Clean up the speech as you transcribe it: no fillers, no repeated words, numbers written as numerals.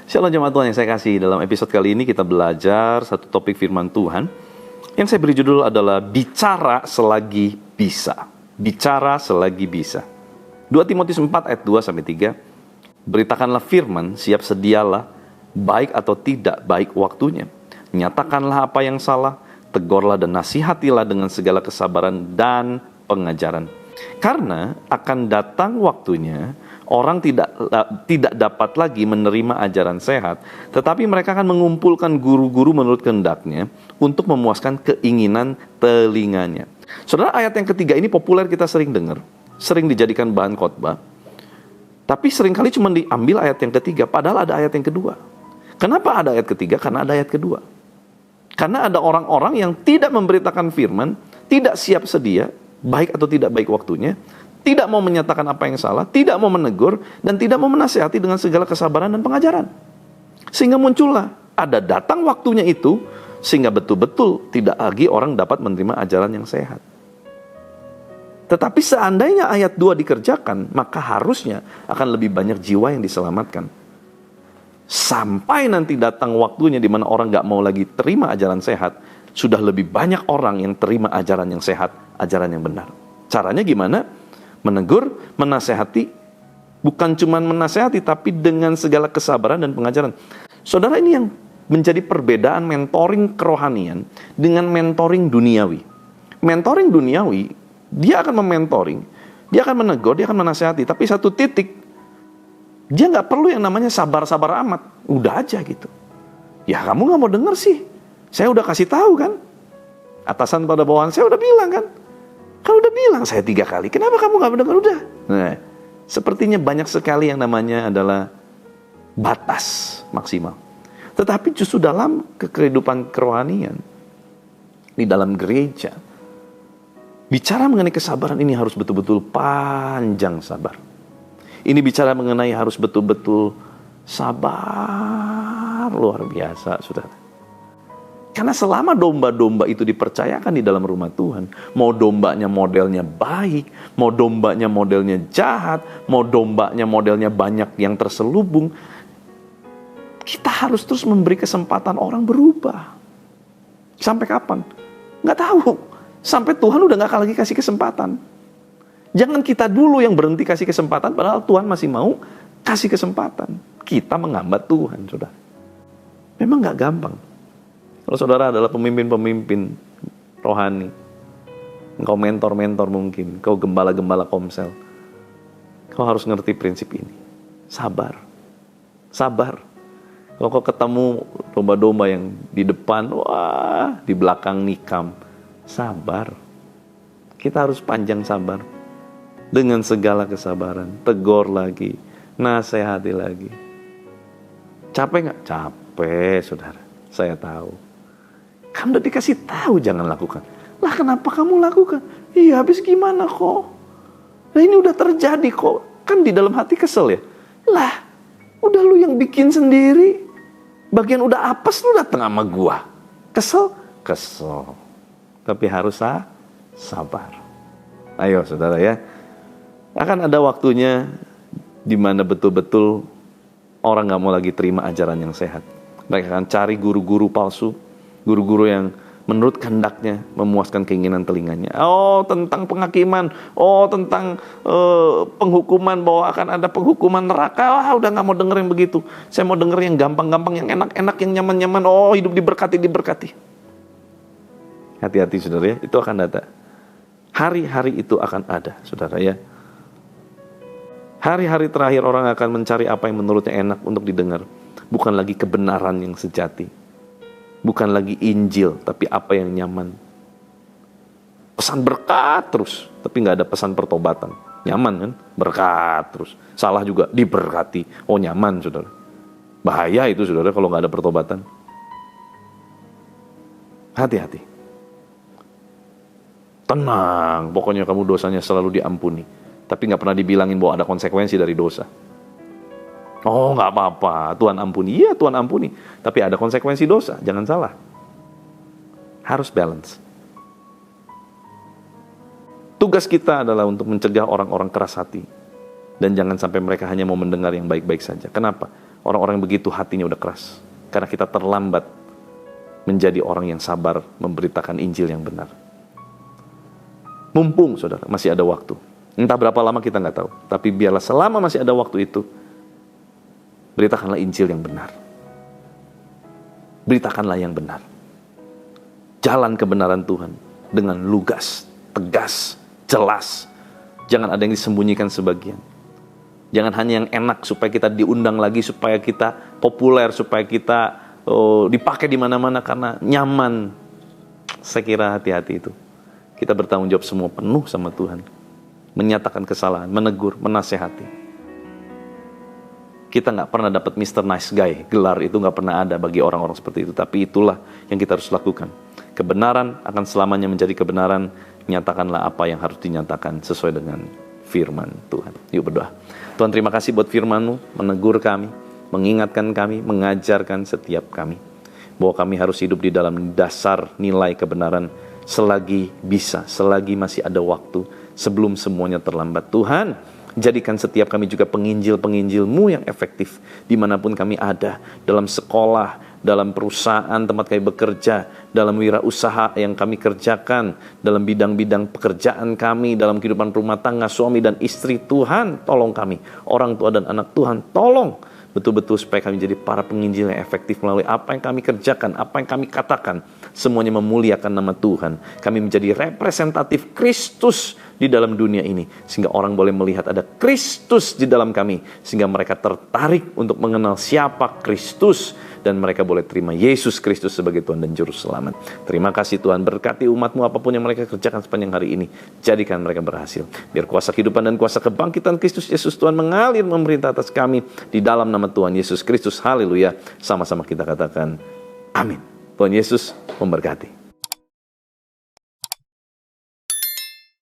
Shalom jemaat Tuhan yang saya kasih. Dalam episode kali ini kita belajar satu topik firman Tuhan yang saya beri judul adalah bicara selagi bisa. Bicara selagi bisa. 2 Timotius 4 ayat 2-3. Beritakanlah firman, siap sedialah, baik atau tidak baik waktunya. Nyatakanlah apa yang salah, tegurlah dan nasihatilah dengan segala kesabaran dan pengajaran. Karena akan datang waktunya orang tidak dapat lagi menerima ajaran sehat, tetapi mereka akan mengumpulkan guru-guru menurut kehendaknya untuk memuaskan keinginan telinganya. Saudara, ayat yang ketiga ini populer, kita sering dengar, sering dijadikan bahan khotbah, tapi seringkali cuma diambil ayat yang ketiga, padahal ada ayat yang kedua. Kenapa ada ayat ketiga? Karena ada ayat kedua. Karena ada orang-orang yang tidak memberitakan firman, tidak siap sedia, baik atau tidak baik waktunya, tidak mau menyatakan apa yang salah, tidak mau menegur, dan tidak mau menasihati dengan segala kesabaran dan pengajaran. Sehingga muncullah, ada datang waktunya itu, sehingga betul-betul tidak lagi orang dapat menerima ajaran yang sehat. Tetapi seandainya ayat 2 dikerjakan, maka harusnya akan lebih banyak jiwa yang diselamatkan. Sampai nanti datang waktunya di mana orang gak mau lagi terima ajaran sehat, sudah lebih banyak orang yang terima ajaran yang sehat, ajaran yang benar. Caranya gimana? Menegur, menasehati, bukan cuma menasehati, tapi dengan segala kesabaran dan pengajaran. Saudara, ini yang menjadi perbedaan mentoring kerohanian dengan mentoring duniawi. Mentoring duniawi, dia akan mementoring, dia akan menegur, dia akan menasehati, tapi satu titik, dia nggak perlu yang namanya sabar-sabar amat, udah aja gitu. Ya kamu nggak mau denger sih, saya udah kasih tahu kan, atasan pada bawahan saya udah bilang kan. Kalau udah bilang saya 3 kali, kenapa kamu gak mendengar? Udah. Nah, sepertinya banyak sekali yang namanya adalah batas maksimal. Tetapi justru dalam kehidupan kerohanian, di dalam gereja, bicara mengenai kesabaran ini harus betul-betul panjang sabar. Ini bicara mengenai harus betul-betul sabar luar biasa, saudara. Karena selama domba-domba itu dipercayakan di dalam rumah Tuhan, mau dombanya modelnya baik, mau dombanya modelnya jahat, mau dombanya modelnya banyak yang terselubung, kita harus terus memberi kesempatan orang berubah. Sampai kapan? Nggak tahu. Sampai Tuhan udah nggak lagi kasih kesempatan. Jangan kita dulu yang berhenti kasih kesempatan, padahal Tuhan masih mau kasih kesempatan. Kita menghambat Tuhan, saudara. Memang nggak gampang. Kalau saudara adalah pemimpin-pemimpin rohani, engkau mentor-mentor mungkin, engkau gembala-gembala komsel, kau harus ngerti prinsip ini. Sabar. Sabar. Kalau kau ketemu domba-domba yang di depan, wah, di belakang nikam, sabar. Kita harus panjang sabar. Dengan segala kesabaran, tegur lagi, nasihati lagi. Capek nggak? Capek, saudara. Saya tahu. Kan udah dikasih tahu jangan lakukan. Lah kenapa kamu lakukan? Iya, habis gimana kok? Nah ini udah terjadi kok. Kan di dalam hati kesel ya. Lah, udah lu yang bikin sendiri. Bagian udah apes lu datang sama gua. Kesel? Kesel. Tapi harus sabar. Ayo saudara ya. Akan ada waktunya di mana betul-betul orang gak mau lagi terima ajaran yang sehat. Mereka akan cari guru-guru palsu, guru-guru yang menurut kehendaknya memuaskan keinginan telinganya. Oh, tentang penghakiman, oh tentang penghukuman, bahwa akan ada penghukuman neraka. Wah, udah gak mau denger yang begitu. Saya mau denger yang gampang-gampang, yang enak-enak, yang nyaman-nyaman. Oh, hidup diberkati. Hati-hati saudara ya, itu akan ada. Hari-hari itu akan ada, saudara ya. Hari-hari terakhir orang akan mencari apa yang menurutnya enak untuk didengar. Bukan lagi kebenaran yang sejati. Bukan lagi Injil, tapi apa yang nyaman. Pesan berkat terus, tapi gak ada pesan pertobatan. Nyaman kan? Berkat terus. Salah juga, diberkati. Oh nyaman saudara. Bahaya itu saudara kalau gak ada pertobatan. Hati-hati. Tenang, pokoknya kamu dosanya selalu diampuni. Tapi gak pernah dibilangin bahwa ada konsekuensi dari dosa. Oh gak apa-apa, Tuhan ampuni. Iya Tuhan ampuni, tapi ada konsekuensi dosa. Jangan salah. Harus balance. Tugas kita adalah untuk mencegah orang-orang keras hati. Dan jangan sampai mereka hanya mau mendengar yang baik-baik saja. Kenapa? Orang-orang yang begitu hatinya udah keras. Karena kita terlambat menjadi orang yang sabar memberitakan Injil yang benar. Mumpung saudara, masih ada waktu. Entah berapa lama kita nggak tahu. Tapi biarlah selama masih ada waktu itu, beritakanlah Injil yang benar. Beritakanlah yang benar. Jalan kebenaran Tuhan dengan lugas, tegas, jelas. Jangan ada yang disembunyikan sebagian. Jangan hanya yang enak supaya kita diundang lagi, supaya kita populer, supaya kita dipakai di mana-mana karena nyaman. Saya kira hati-hati itu. Kita bertanggung jawab semua penuh sama Tuhan. Menyatakan kesalahan, menegur, menasehati. Kita nggak pernah dapat Mr. Nice Guy. Gelar itu nggak pernah ada bagi orang-orang seperti itu. Tapi itulah yang kita harus lakukan. Kebenaran akan selamanya menjadi kebenaran. Nyatakanlah apa yang harus dinyatakan sesuai dengan firman Tuhan. Yuk berdoa. Tuhan, terima kasih buat firman-Mu, menegur kami, mengingatkan kami, mengajarkan setiap kami. Bahwa kami harus hidup di dalam dasar nilai kebenaran selagi bisa, selagi masih ada waktu, sebelum semuanya terlambat. Tuhan, jadikan setiap kami juga penginjil-penginjil-Mu yang efektif dimanapun kami ada, dalam sekolah, dalam perusahaan tempat kami bekerja, dalam wirausaha yang kami kerjakan, dalam bidang-bidang pekerjaan kami, dalam kehidupan rumah tangga, suami dan istri. Tuhan, tolong kami, orang tua dan anak Tuhan, tolong betul-betul supaya kami jadi para penginjil yang efektif melalui apa yang kami kerjakan, apa yang kami katakan, semuanya memuliakan nama Tuhan. Kami menjadi representatif Kristus di dalam dunia ini, sehingga orang boleh melihat ada Kristus di dalam kami, sehingga mereka tertarik untuk mengenal siapa Kristus, dan mereka boleh terima Yesus Kristus sebagai Tuhan dan Juru Selamat. Terima kasih Tuhan, berkati umat-Mu apapun yang mereka kerjakan sepanjang hari ini. Jadikan mereka berhasil. Biar kuasa kehidupan dan kuasa kebangkitan Kristus Yesus Tuhan mengalir memerintah atas kami di dalam nama Tuhan Yesus Kristus. Haleluya. Sama-sama kita katakan amin. Tuhan Yesus memberkati.